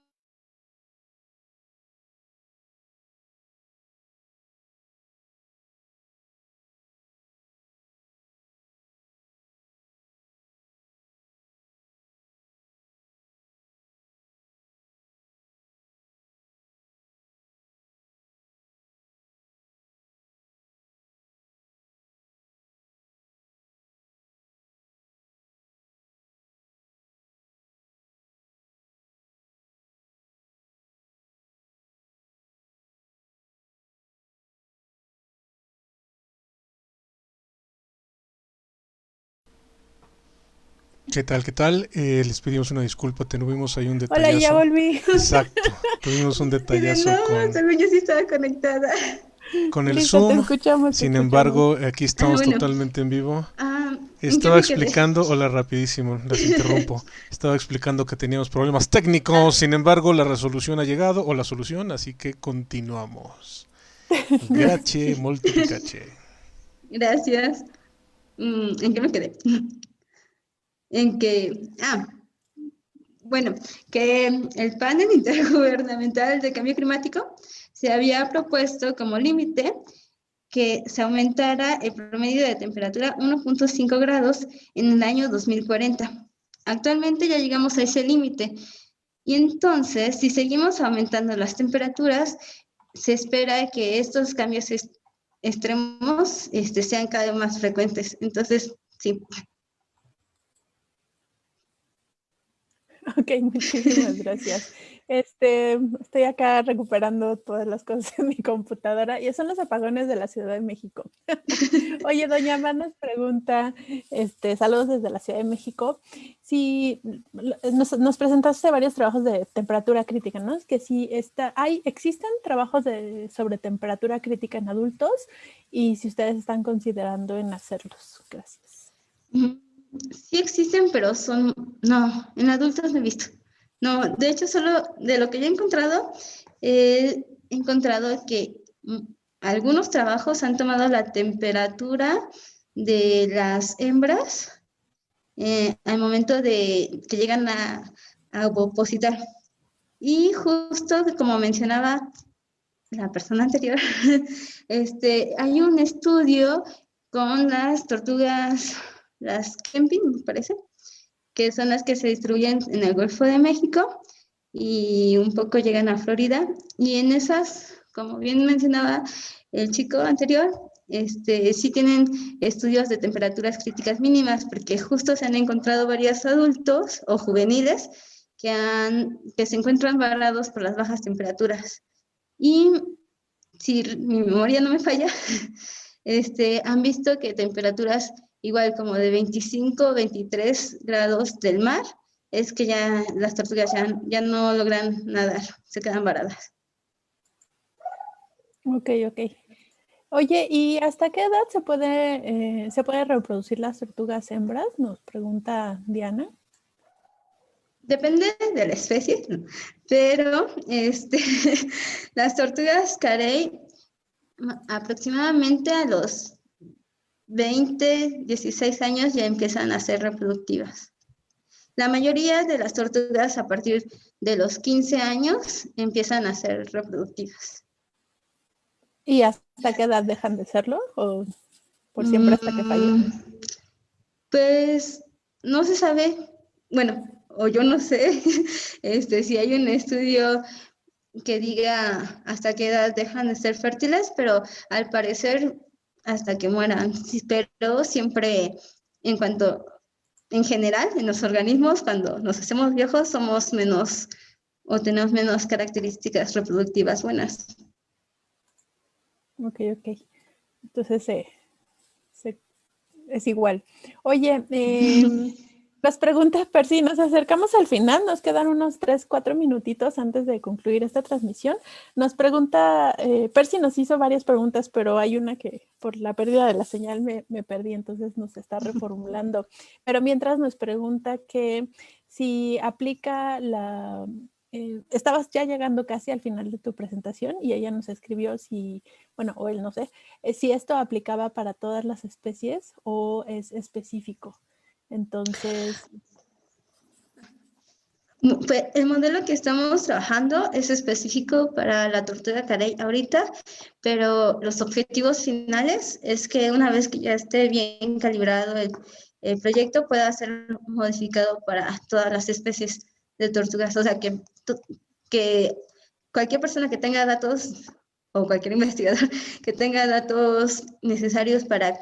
¿Qué tal? ¿Qué tal? Les pedimos una disculpa, tuvimos ahí un Hola, ya detallazo. volví. Exacto, tuvimos un detallazo según yo sí estaba conectada. con el Listo, te Zoom. escuchamos. Sin embargo, aquí estamos Bueno, totalmente en vivo. ¿en qué Estaba me quedé? explicando, hola, rapidísimo, las interrumpo. Estaba explicando que teníamos problemas técnicos, sin embargo, la resolución ha llegado, o la solución, así que continuamos. Grazie, molto piace. Gracias. ¿En qué me quedé? En que, bueno, que el panel intergubernamental de cambio climático se había propuesto como límite que se aumentara el promedio de temperatura 1.5 grados en el año 2040. Actualmente ya llegamos a ese límite y entonces, si seguimos aumentando las temperaturas, se espera que estos cambios extremos sean cada vez más frecuentes. Entonces, sí. Ok, muchísimas gracias. Estoy acá recuperando todas las cosas en mi computadora y son los apagones de la Ciudad de México. Oye, doña Mar nos pregunta, saludos desde la Ciudad de México, si nos presentaste varios trabajos de temperatura crítica, ¿no? Que si existen trabajos sobre temperatura crítica en adultos y si ustedes están considerando en hacerlos. Gracias. Sí existen, pero no, en adultos no he visto. No, de hecho, solo de lo que yo he encontrado que algunos trabajos han tomado la temperatura de las hembras al momento de que llegan a opositar. Y justo como mencionaba la persona anterior, hay un estudio con las tortugas, las Kempin, me parece, que son las que se distribuyen en el Golfo de México y un poco llegan a Florida. Y en esas, como bien mencionaba el chico anterior, sí tienen estudios de temperaturas críticas mínimas, porque justo se han encontrado varios adultos o juveniles que se encuentran varados por las bajas temperaturas. Y si mi memoria no me falla, han visto que temperaturas igual como de 25, 23 grados del mar, es que ya las tortugas ya no logran nadar, se quedan varadas. Ok. Oye, ¿y hasta qué edad se puede reproducir las tortugas hembras? Nos pregunta Diana. Depende de la especie, pero las tortugas carey Aproximadamente a los 20, 16 años ya empiezan a ser reproductivas. La mayoría de las tortugas a partir de los 15 años empiezan a ser reproductivas. ¿Y hasta qué edad dejan de serlo? ¿O por siempre hasta que fallen? Pues no se sabe, bueno, o yo no sé, si hay un estudio que diga hasta qué edad dejan de ser fértiles, pero al parecer hasta que mueran. Pero siempre, en general, en los organismos, cuando nos hacemos viejos, somos menos o tenemos menos características reproductivas buenas. Ok. Entonces es igual. Oye, las preguntas, Percy, nos acercamos al final, nos quedan unos 3, 4 minutitos antes de concluir esta transmisión. Nos pregunta, Percy nos hizo varias preguntas, pero hay una que por la pérdida de la señal me perdí, entonces nos está reformulando. Pero mientras nos pregunta que si aplica estabas ya llegando casi al final de tu presentación y ella nos escribió o él no sé, si esto aplicaba para todas las especies o es específico. Entonces, pues el modelo que estamos trabajando es específico para la tortuga carey ahorita, pero los objetivos finales es que una vez que ya esté bien calibrado el proyecto pueda ser modificado para todas las especies de tortugas. O sea, que cualquier persona que tenga datos o cualquier investigador que tenga datos necesarios para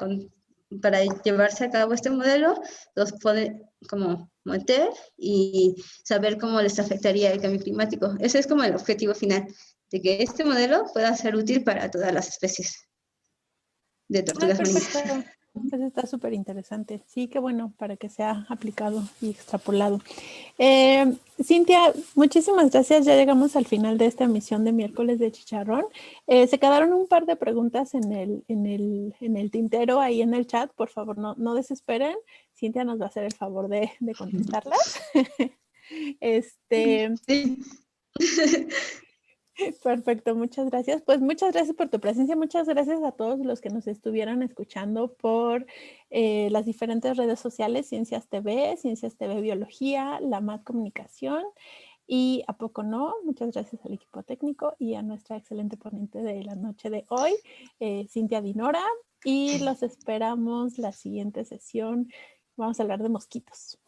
llevarse a cabo este modelo, los puede como meter y saber cómo les afectaría el cambio climático. Ese es como el objetivo final, de que este modelo pueda ser útil para todas las especies de tortugas marinas. Perfecto. Pues está súper interesante. Sí, qué bueno para que sea aplicado y extrapolado. Cintia, muchísimas gracias. Ya llegamos al final de esta emisión de miércoles de Chicharrón. Se quedaron un par de preguntas en el tintero ahí en el chat. Por favor, no desesperen. Cintia nos va a hacer el favor de contestarlas. Sí. Perfecto, muchas gracias. Pues muchas gracias por tu presencia, muchas gracias a todos los que nos estuvieron escuchando por las diferentes redes sociales, Ciencias TV Biología, la MAD Comunicación y ¿A poco no? Muchas gracias al equipo técnico y a nuestra excelente ponente de la noche de hoy, Cintia Dinora, y los esperamos la siguiente sesión. Vamos a hablar de mosquitos.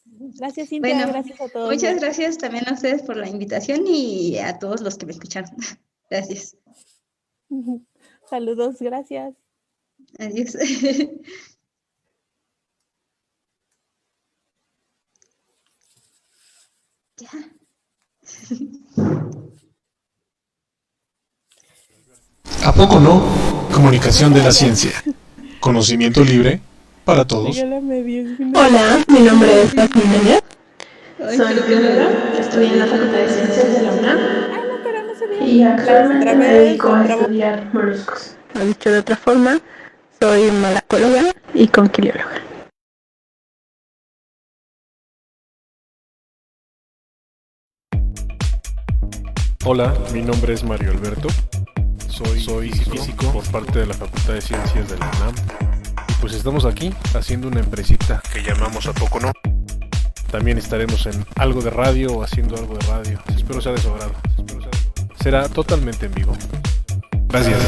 Gracias, Cintia. Bueno, gracias a todos. Muchas gracias también a ustedes por la invitación y a todos los que me escucharon. Gracias. Saludos, gracias. Adiós. Ya. ¿A poco no? Comunicación de la ciencia. Conocimiento libre para todos. Hola, mi nombre es Daphne Núñez. Soy bióloga, estudié en la Facultad de Ciencias de la UNAM y actualmente me dedico a estudiar moluscos. O dicho de otra forma, soy malacóloga y conquilióloga. Hola, mi nombre es Mario Alberto. Soy físico por parte de la Facultad de Ciencias de la UNAM. Y pues estamos aquí haciendo una empresita que llamamos ¿A poco no? También estaremos en algo de radio o haciendo algo de radio. Espero sea de su agrado. Será totalmente en vivo. Gracias.